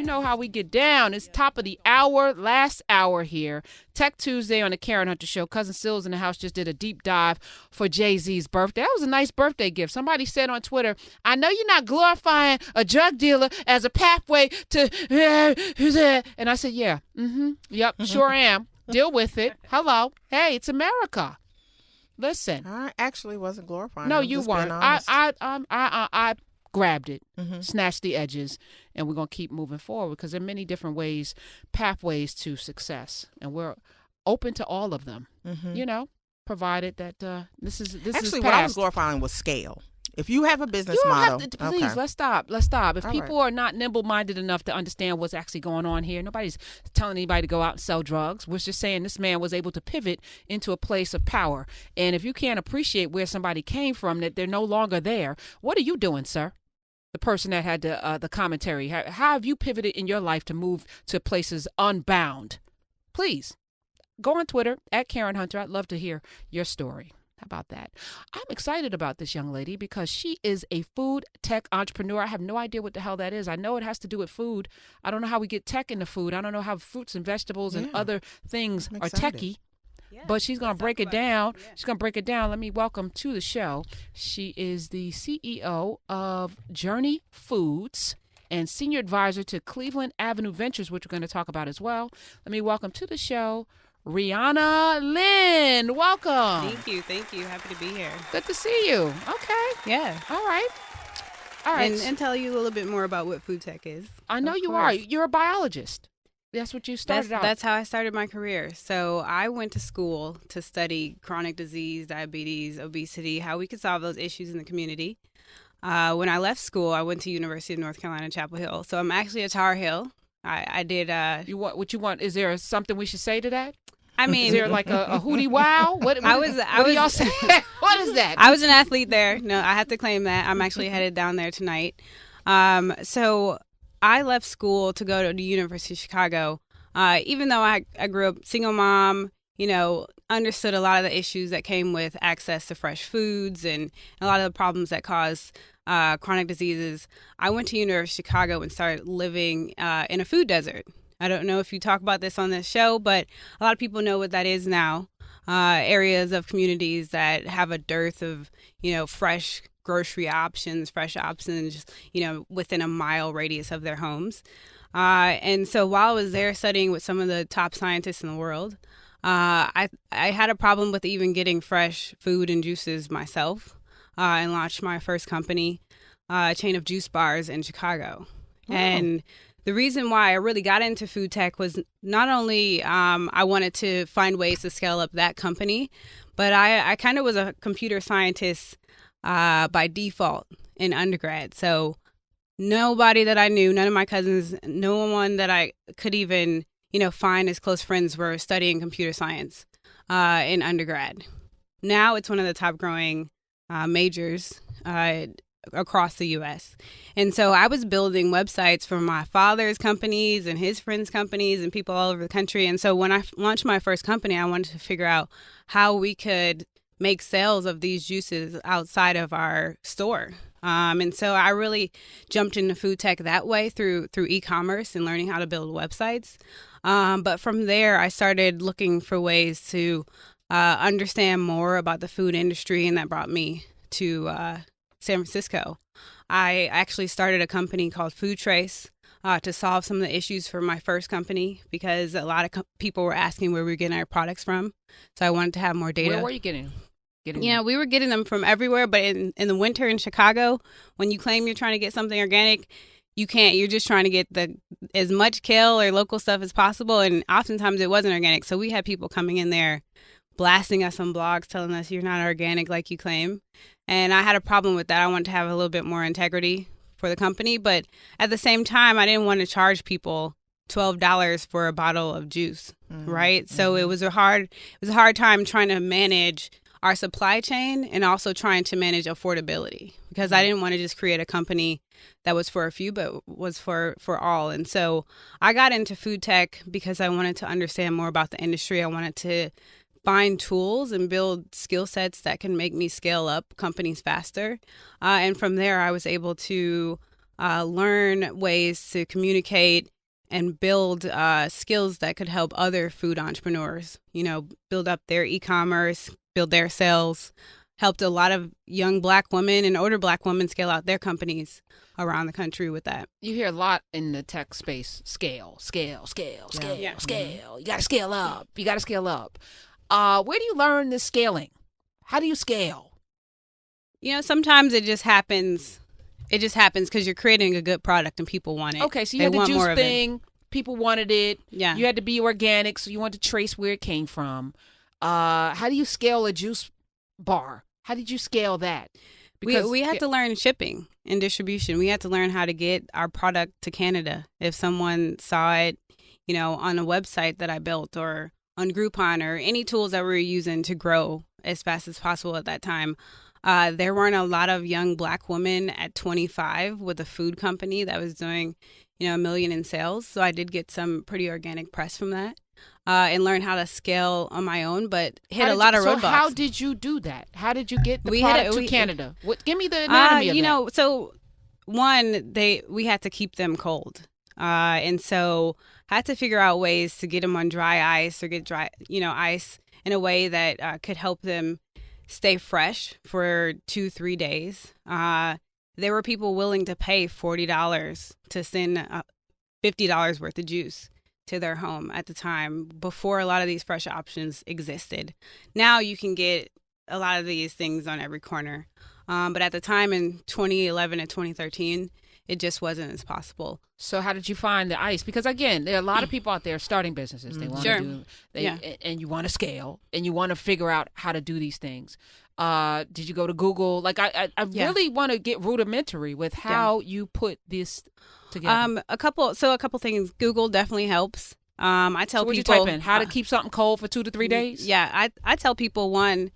You know how we get down. It's top of the hour, last hour here. Tech Tuesday on the Karen Hunter Show. Cousin Sills in the house just did a deep dive for Jay-Z's birthday. That was a nice birthday gift. Somebody said on Twitter, I know you're not glorifying a drug dealer as a pathway to... And I said, yeah, yep, sure am. Deal with it. Hello. Hey, it's America. Listen. I actually wasn't glorifying. No, you weren't. I grabbed it, snatched the edges, and we're going to keep moving forward because there are many different ways, pathways to success, and we're open to all of them, provided that this is actually what I was glorifying was scale. If you have a business model, please, okay. Let's stop. If all people are not nimble-minded enough to understand what's actually going on here, nobody's telling anybody to go out and sell drugs. We're just saying this man was able to pivot into a place of power. And if you can't appreciate where somebody came from, that they're no longer there, what are you doing, sir? The person that had the commentary. How have you pivoted in your life to move to places unbound? Please, go on Twitter, @Karen Hunter. I'd love to hear your story. How about that? I'm excited about this young lady because she is a food tech entrepreneur. I have no idea what the hell that is. I know it has to do with food. I don't know how we get tech into food. I don't know how fruits and vegetables and other things are techie. Yeah, but she's going to break it down. Yeah. She's going to break it down. Let me welcome to the show. She is the CEO of Journey Foods and senior advisor to Cleveland Avenue Ventures, which we're going to talk about as well. Let me welcome to the show Riana Lynn. Welcome. Thank you. Happy to be here. Good to see you. Okay. Yeah. All right. And tell you a little bit more about what food tech is. I know you are. You're a biologist. That's what you started out. That's how I started my career. So I went to school to study chronic disease, diabetes, obesity, how we could solve those issues in the community. When I left school, I went to University of North Carolina, Chapel Hill. So I'm actually a Tar Heel. I did. What you want? Is there something we should say to that? I mean, is there like a hootie wow? What do y'all say? What is that? I was an athlete there. No, I have to claim that. I'm actually headed down there tonight. So I left school to go to the University of Chicago. Even though I grew up single mom, understood a lot of the issues that came with access to fresh foods and a lot of the problems that cause chronic diseases. I went to University of Chicago and started living in a food desert. I don't know if you talk about this on this show, but a lot of people know what that is now. Areas of communities that have a dearth of, fresh grocery options, within a mile radius of their homes. And so while I was there studying with some of the top scientists in the world, I had a problem with even getting fresh food and juices myself, and launched my first company, a chain of juice bars in Chicago. Wow. And the reason why I really got into food tech was not only I wanted to find ways to scale up that company, but I kind of was a computer scientist by default in undergrad. So nobody that I knew, none of my cousins, no one that I could even, find as close friends were studying computer science in undergrad. Now it's one of the top growing majors across the U.S. And so I was building websites for my father's companies and his friends' companies and people all over the country. And so when I launched my first company, I wanted to figure out how we could make sales of these juices outside of our store. And so I really jumped into food tech that way through e-commerce and learning how to build websites. But from there, I started looking for ways to understand more about the food industry, and that brought me to San Francisco. I actually started a company called Food Trace to solve some of the issues for my first company because a lot of people were asking where we were getting our products from. So I wanted to have more data. Where were you getting them? We were getting them from everywhere, but in the winter in Chicago, when you claim you're trying to get something organic, you can't. You're just trying to get as much kale or local stuff as possible, and oftentimes it wasn't organic. So we had people coming in there blasting us on blogs telling us you're not organic like you claim. And I had a problem with that. I wanted to have a little bit more integrity for the company. But at the same time, I didn't want to charge people $12 for a bottle of juice, right? So it was a hard time trying to manage our supply chain and also trying to manage affordability because I didn't want to just create a company that was for a few, but was for all. And so I got into food tech because I wanted to understand more about the industry. I wanted to find tools and build skill sets that can make me scale up companies faster. And from there, I was able to learn ways to communicate and build skills that could help other food entrepreneurs, build up their e-commerce, build their sales. Helped a lot of young Black women and older Black women scale out their companies around the country with that. You hear a lot in the tech space, scale. You got to scale up. Where do you learn this scaling? How do you scale? Sometimes it just happens. It just happens because you're creating a good product and people want it. Okay, so you had the juice thing. People wanted it. Yeah. You had to be organic, so you wanted to trace where it came from. How do you scale a juice bar? How did you scale that? Because we had to learn shipping and distribution. We had to learn how to get our product to Canada. If someone saw it, on a website that I built or on Groupon or any tools that we were using to grow as fast as possible at that time, there weren't a lot of young Black women at 25 with a food company that was doing, $1 million in sales. So I did get some pretty organic press from that. And learn how to scale on my own, but hit a lot of roadblocks. So how did you do that? How did you get the product to Canada? Give me the anatomy of that. So one, we had to keep them cold. And so I had to figure out ways to get them on dry ice or get dry, ice in a way that could help them stay fresh for 2-3 days. There were people willing to pay $40 to send $50 worth of juice to their home at the time before a lot of these fresh options existed. Now you can get a lot of these things on every corner. But at the time in 2011 and 2013, it just wasn't as possible. So how did you find the ice? Because again, there are a lot of people out there starting businesses. They want to and you want to scale and you want to figure out how to do these things. Did you go to Google? Like I really want to get rudimentary with how you put this together. A couple things. Google definitely helps. I tell people. You type in how to keep something cold for 2 to 3 days. Yeah, I tell people, one,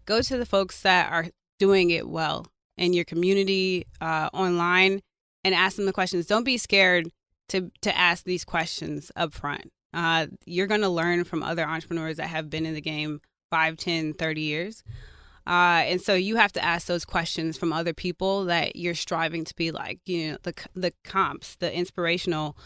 go to the folks that are doing it well in your community, online, and ask them the questions. Don't be scared to ask these questions up front. You're going to learn from other entrepreneurs that have been in the game 5, 10, 30 years. And so you have to ask those questions from other people that you're striving to be like, the comps, the inspirational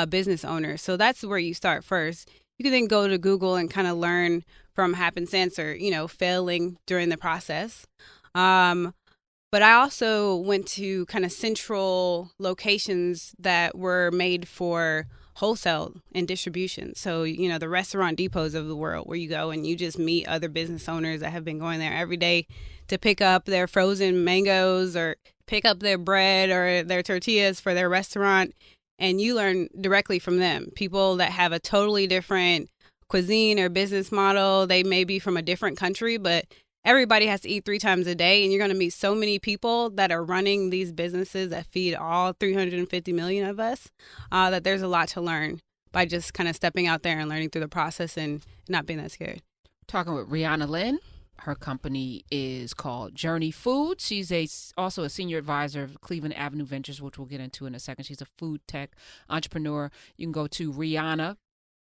business owners. So that's where you start first. You can then go to Google and kind of learn from happenstance or, failing during the process. But I also went to kind of central locations that were made for wholesale and distribution. So, the restaurant depots of the world where you go and you just meet other business owners that have been going there every day to pick up their frozen mangoes or pick up their bread or their tortillas for their restaurant. And you learn directly from them. People that have a totally different cuisine or business model. They may be from a different country, but everybody has to eat 3 times a day, and you're going to meet so many people that are running these businesses that feed all 350 million of us, that there's a lot to learn by just kind of stepping out there and learning through the process and not being that scared. Talking with Riana Lynn. Her company is called Journey Foods. She's also a senior advisor of Cleveland Avenue Ventures, which we'll get into in a second. She's a food tech entrepreneur. You can go to Riana,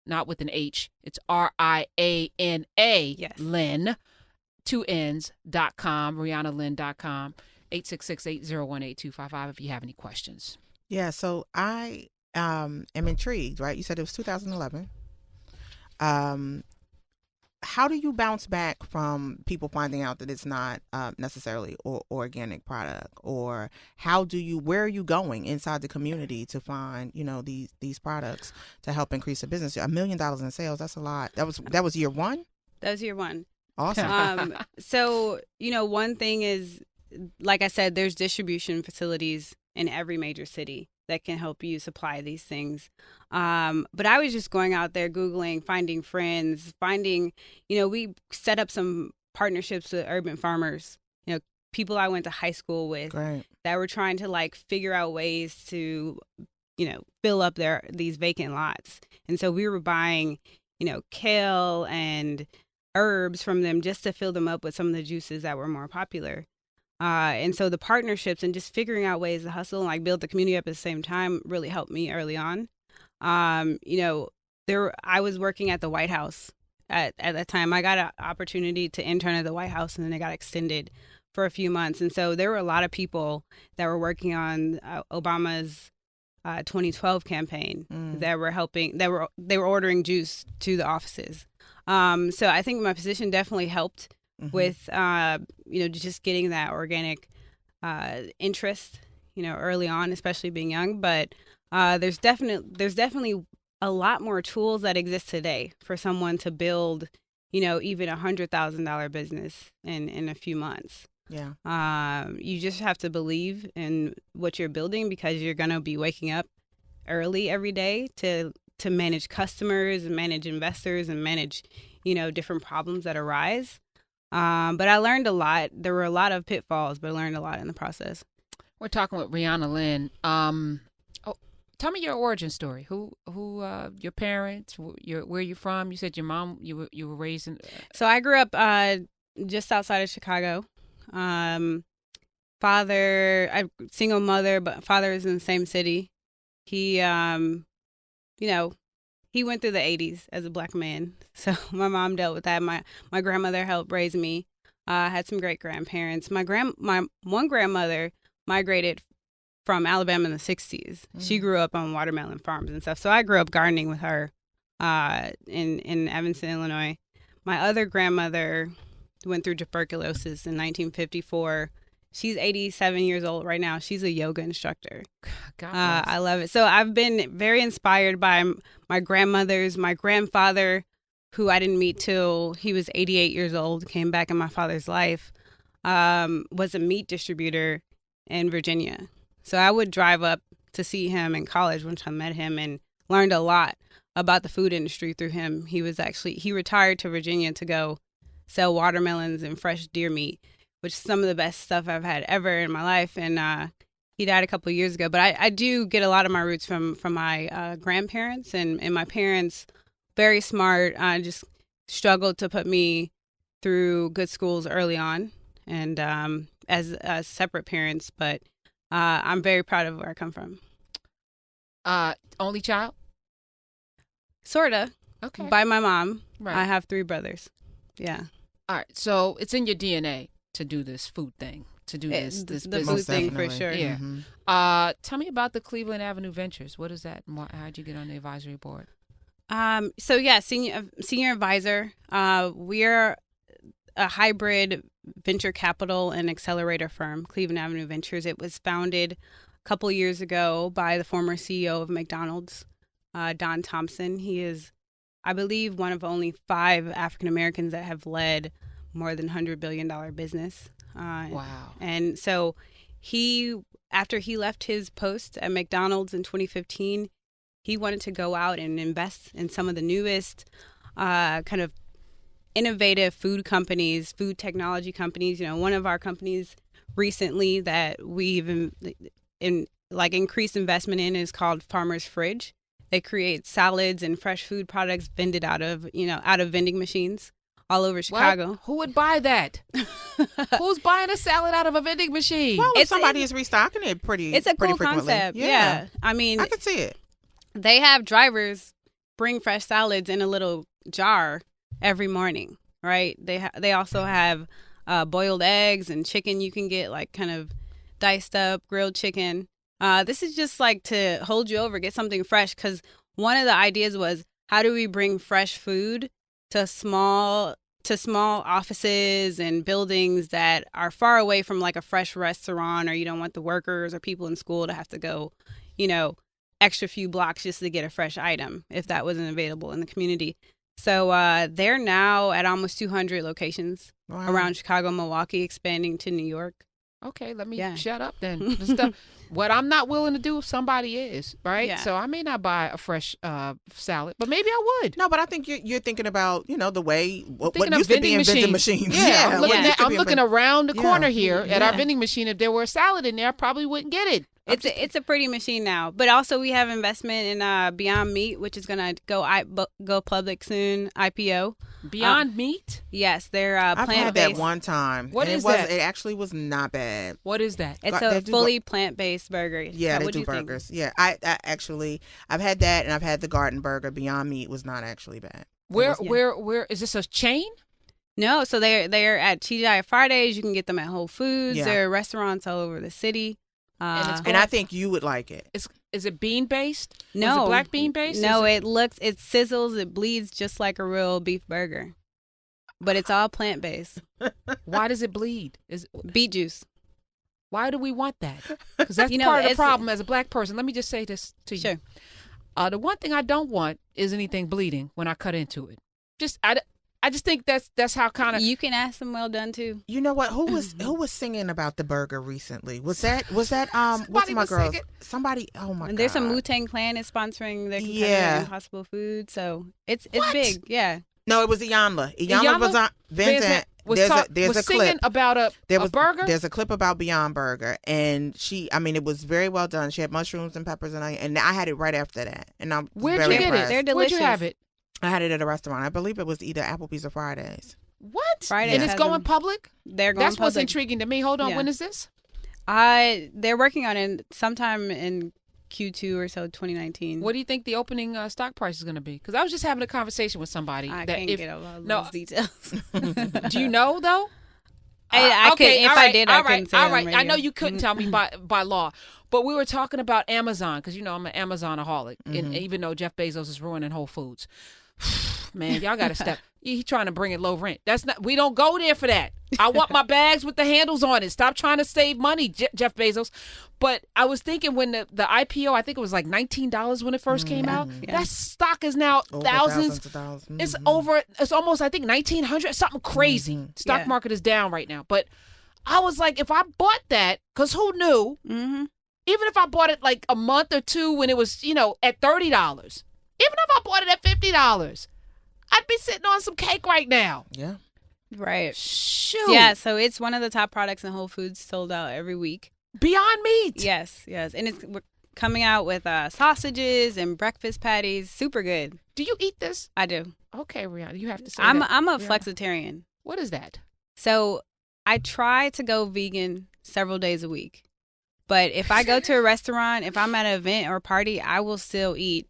not with an H. It's Riana, yes. Lynn. 2Ns.com, RianaLynn.com, 866-801-8255 if you have any questions. Yeah, so I am intrigued, right? You said it was 2011. How do you bounce back from people finding out that it's not necessarily organic product? Or where are you going inside the community to find, these products to help increase the business? $1 million in sales, that's a lot. That was year one? That was year one. Awesome. So, one thing is, like I said, there's distribution facilities in every major city that can help you supply these things. But I was just going out there, Googling, finding friends, we set up some partnerships with urban farmers, people I went to high school with. Great. That were trying to figure out ways to, fill up these vacant lots. And so we were buying, kale and herbs from them just to fill them up with some of the juices that were more popular. And so the partnerships and just figuring out ways to hustle and build the community up at the same time really helped me early on. I was working at the White House at that time. I got an opportunity to intern at the White House, and then it got extended for a few months. And so there were a lot of people that were working on Obama's 2012 campaign that were helping, they were ordering juice to the offices. So I think my position definitely helped with, just getting that organic interest, early on, especially being young. But there's definitely a lot more tools that exist today for someone to build, even $100,000 business in a few months. Yeah. You just have to believe in what you're building, because you're going to be waking up early every day to manage customers and manage investors and manage, different problems that arise. But I learned a lot. There were a lot of pitfalls, but I learned a lot in the process. We're talking with Riana Lynn. Tell me your origin story. Who your parents? Where you from? You said your mom. You were raised in. So I grew up just outside of Chicago. Father, single mother, but father is in the same city. He, he went through the 80s as a Black man. So my mom dealt with that. My grandmother helped raise me. I had some great grandparents. My one grandmother migrated from Alabama in the 60s. She grew up on watermelon farms and stuff. So I grew up gardening with her in Evanston, Illinois. My other grandmother went through tuberculosis in 1954. She's 87 years old right now. She's a yoga instructor. I love it. So I've been very inspired by my grandmothers. My grandfather, who I didn't meet till he was 88 years old, came back in my father's life, was a meat distributor in Virginia. So I would drive up to see him in college once I met him, and learned a lot about the food industry through him. He retired to Virginia to go sell watermelons and fresh deer meat, which is some of the best stuff I've had ever in my life. And he died a couple of years ago. But I do get a lot of my roots from my grandparents and my parents. Very smart. Just struggled to put me through good schools early on, and as separate parents. But I'm very proud of where I come from. Only child? Sorta. Okay. By my mom. Right. I have 3 brothers. Yeah. All right. So it's in your DNA to do this food thing, to do this the business. food thing for sure. Yeah. Mm-hmm. Tell me about the Cleveland Avenue Ventures. What is that? How'd you get on the advisory board? So yeah, senior advisor. We're a hybrid venture capital and accelerator firm, Cleveland Avenue Ventures. It was founded a couple years ago by the former CEO of McDonald's, Don Thompson. He is, I believe, one of only 5 African Americans that have led more than $100 billion business. Wow. And so after he left his post at McDonald's in 2015, he wanted to go out and invest in some of the newest kind of innovative food companies, food technology companies. One of our companies recently that we've increased investment in is called Farmer's Fridge. They create salads and fresh food products vended out of vending machines all over Chicago. What? Who would buy that? Who's buying a salad out of a vending machine? Well, if somebody is restocking it it's a pretty cool frequently. concept. Yeah. I mean, I could see it. They have drivers bring fresh salads in a little jar every morning, right? They also have boiled eggs and chicken you can get, like kind of diced up, grilled chicken. This is just like to hold you over, get something fresh, because one of the ideas was, how do we bring fresh food to small offices and buildings that are far away from like a fresh restaurant, or you don't want the workers or people in school to have to go, extra few blocks just to get a fresh item if that wasn't available in the community. So they're now at almost 200 locations around Chicago, Milwaukee, expanding to New York. Okay, let me shut up then. What I'm not willing to do, somebody is, right? Yeah. So I may not buy a fresh salad, but maybe I would. No, but I think you're thinking about, the way what Thinking used of to be in vending machines. Yeah, I'm looking around the corner Yeah. here at our vending machine. If there were a salad in there, I probably wouldn't get it. It's a pretty machine now, but also we have investment in Beyond Meat, which is going to go public soon. IPO. Beyond Meat? Yes, they're I've plant-based. had that one time. What and is that? It actually was not bad. What is that? It's They a do fully plant-based burger. Yeah, they do burgers. Yeah, I actually I've had that, and I've had the garden burger. Beyond Meat was not actually bad. Where is this a chain? No, so they're at TGI Fridays. You can get them at Whole Foods. Yeah. There are restaurants all over the city. And I think you would like it. Is it bean based? No. Is it black bean based? No, it sizzles, it bleeds just like a real beef burger. But it's all plant based. Why does it bleed? Beet juice. Why do we want that? Because that's part of the problem as a black person. Let me just say this to you. Sure. The one thing I don't want is anything bleeding when I cut into it. I just think that's how kind of you can ask them well done too. You know what? Who was singing about the burger recently? Was that what's my girl? Singing. Somebody. Oh my god. And there's some Wu-Tang Clan is sponsoring their competitor Impossible Food, so it's big. Yeah. No, it was Iyanla. Iyanla was on Vincent. There's a singing clip about a burger. There's a clip about Beyond Burger, and it was very well done. She had mushrooms and peppers and onion, and I had it right after that. And I'm Where'd very you get impressed. it? They're delicious. Where'd you have it? I had it at a restaurant. I believe it was either Applebee's or Fridays. What? Fridays and it's going public? They're going That's public. what's intriguing to me. Hold on. Yeah. When is this? They're working on it sometime in Q2 or so, 2019. What do you think the opening stock price is going to be? Because I was just having a conversation with somebody. I can't get all those details. Do you know, though? I could, if I did, I couldn't say all on right. radio. I know you couldn't tell me by law, but we were talking about Amazon because I'm an Amazonaholic, and even though Jeff Bezos is ruining Whole Foods, man, y'all got to step. He's trying to bring it low rent. That's not. We don't go there for that. I want my bags with the handles on it. Stop trying to save money, Jeff Bezos. But I was thinking when the IPO, I think it was like $19 when it first came out. Yeah. That stock is now over thousands of dollars. It's over. It's almost I think 1,900. Something crazy. Stock market is down right now. But I was like, if I bought that, because who knew? Mm-hmm. Even if I bought it like a month or two when it was at $30, even if I bought it at $50, I'd be sitting on some cake right now. Yeah. Right. Shoot. Yeah, so it's one of the top products in Whole Foods, sold out every week. Beyond Meat. Yes. And we're coming out with sausages and breakfast patties. Super good. Do you eat this? I do. Okay, Riana, you have to say I'm a Riana. flexitarian. What is that? So I try to go vegan several days a week. But if I go to a restaurant, if I'm at an event or party, I will still eat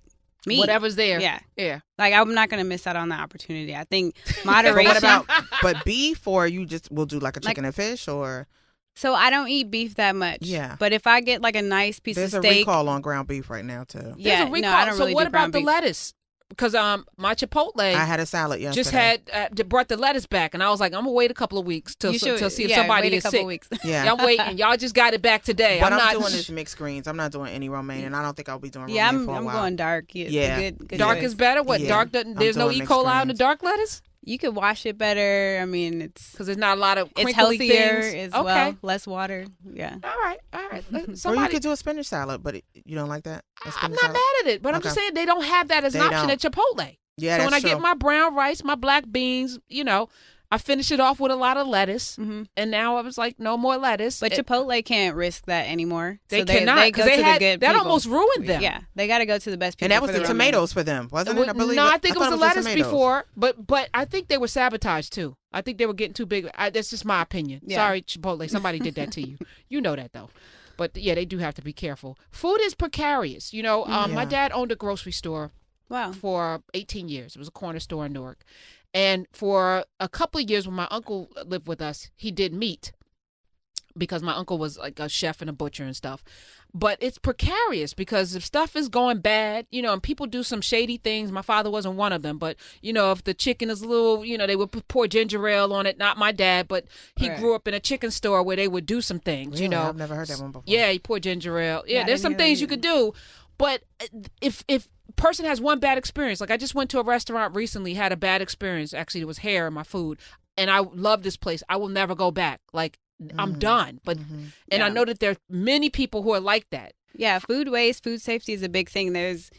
meat. Whatever's there. Yeah. Like, I'm not going to miss out on the opportunity. I think moderation. But beef, or you just will do like a chicken and fish, or? So I don't eat beef that much. Yeah. But if I get like a nice piece of steak. There's a recall on ground beef right now, too. Yeah. There's a recall. No, I don't really so what do about ground the beef. lettuce? Because my Chipotle. I had a salad yesterday. Just had brought the lettuce back, and I was like, I'm gonna wait a couple of weeks till see if somebody wait is a couple sick. Weeks. Yeah, I'm waiting. Y'all just got it back today. But I'm doing this mixed greens. I'm not doing any romaine, and I don't think I'll be doing romaine for a while. I'm going dark. Yeah. Good dark is better. What dark? There's no E. coli in the dark lettuce. You could wash it better. I mean, it's because there's not a lot of it's crinkly healthier things. as well. Less water. Yeah. All right. Or you could do a spinach salad, but you don't like that. I'm not mad at it, but I'm just saying they don't have that as an option at Chipotle. Yeah, so when I true. get my brown rice, my black beans, I finish it off with a lot of lettuce, and now I was like, no more lettuce. But Chipotle can't risk that anymore. They cannot because that almost ruined them. Yeah, they got to go to the best people. And that was the tomatoes for them, wasn't it? I believe. No, I think it was the lettuce before, but I think they were sabotaged too. I think they were getting too big. That's just my opinion. Yeah. Sorry, Chipotle, somebody did that to you. You know that though. But yeah, they do have to be careful. Food is precarious. My dad owned a grocery store. Wow. For 18 years. It was a corner store in Newark. And for a couple of years when my uncle lived with us, he did meat because my uncle was like a chef and a butcher and stuff. But it's precarious because if stuff is going bad, and people do some shady things. My father wasn't one of them, but, if the chicken is a little, they would pour ginger ale on it. Not my dad, but he grew up in a chicken store where they would do some things, Really? I've never heard that one before. Yeah, he poured ginger ale. Yeah, there's some things you could do. But if person has one bad experience, like I just went to a restaurant recently, had a bad experience. Actually, it was hair in my food, and I love this place. I will never go back. Like I'm done. But I know that there are many people who are like that. Yeah, food waste, food safety is a big thing. There's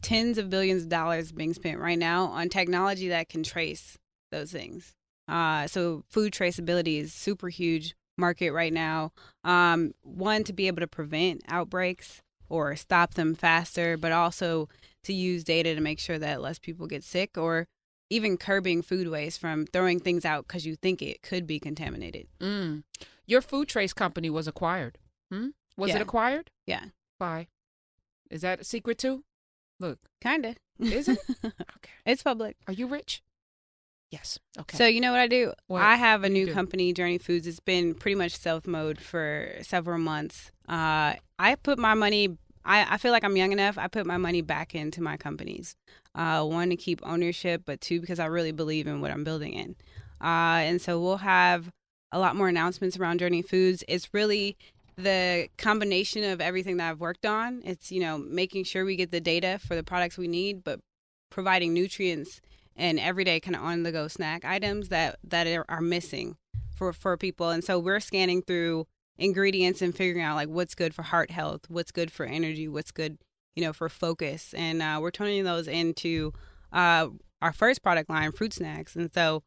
tens of billions of dollars being spent right now on technology that can trace those things. So food traceability is super huge market right now. One, to be able to prevent outbreaks or stop them faster, but also to use data to make sure that less people get sick, or even curbing food waste from throwing things out because you think it could be contaminated. Your food trace company was acquired. Was it acquired? Yeah. Why? Is that a secret too? Look. Kind of. Is it? Okay. It's public. Are you rich? Yes. Okay. So you know what I do? What? I have a What do you new do? company, Journey Foods. It's been pretty much stealth mode for several months. I put my money. I feel like I'm young enough. I put my money back into my companies. One, to keep ownership, but two, because I really believe in what I'm building in. And so we'll have a lot more announcements around Journey Foods. It's really the combination of everything that I've worked on. It's, making sure we get the data for the products we need, but providing nutrients and everyday kind of on-the-go snack items that are missing for people. And so we're scanning through ingredients and figuring out like what's good for heart health, what's good for energy, what's good, for focus. And we're turning those into our first product line, fruit snacks. And so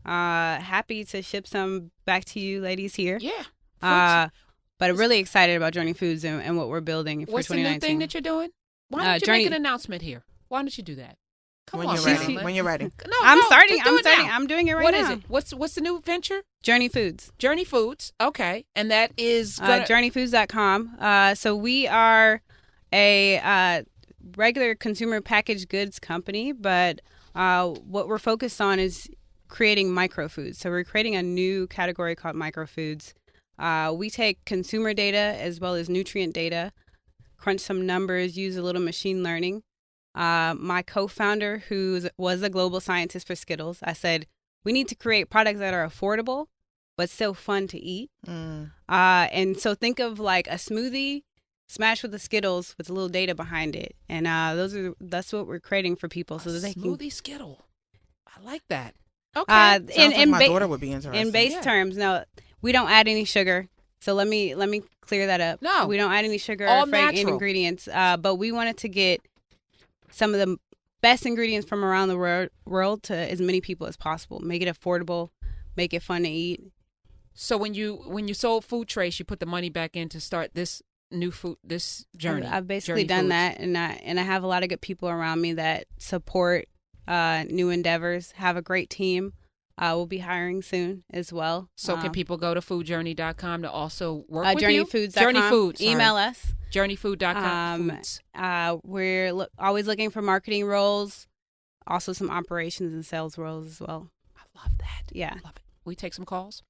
happy to ship some back to you ladies here. Yeah. But I'm really excited about Journey Foods and what we're building for What's the 2019. new thing that you're doing? Why don't you make an announcement here? Why don't you do that? Come when on, you're ready. Marilyn. When you're ready. No, I'm no, starting. just do I'm it starting. now. I'm doing it right What now. is it? What's the new venture? Journey Foods. Journey Foods. Okay, and that is journeyfoods.com. So we are a regular consumer packaged goods company, but what we're focused on is creating microfoods. So we're creating a new category called microfoods. We take consumer data as well as nutrient data, crunch some numbers, use a little machine learning. My co-founder, who was a global scientist for Skittles, I said, we need to create products that are affordable, but still fun to eat. And so think of like a smoothie smashed with the Skittles with a little data behind it. And that's what we're creating for people. So that they smoothie Skittle. I like that. Okay. Sounds like my daughter would be interested. In base terms, no, we don't add any sugar. So let me clear that up. No. We don't add any sugar All or natural ingredients. But we wanted to get some of the best ingredients from around the world to as many people as possible. Make it affordable, make it fun to eat. So when you sold Food Trace, you put the money back in to start this this journey. I've basically Journey done Foods. that, and I have a lot of good people around me that support new endeavors. Have a great team. We'll be hiring soon as well. So can people go to foodjourney.com to also work with you? Journeyfoods.com. Journey Foods. Sorry. Email us. Journeyfood.com. Foods. We're always looking for marketing roles, also some operations and sales roles as well. I love that. Yeah. Love it. We take some calls.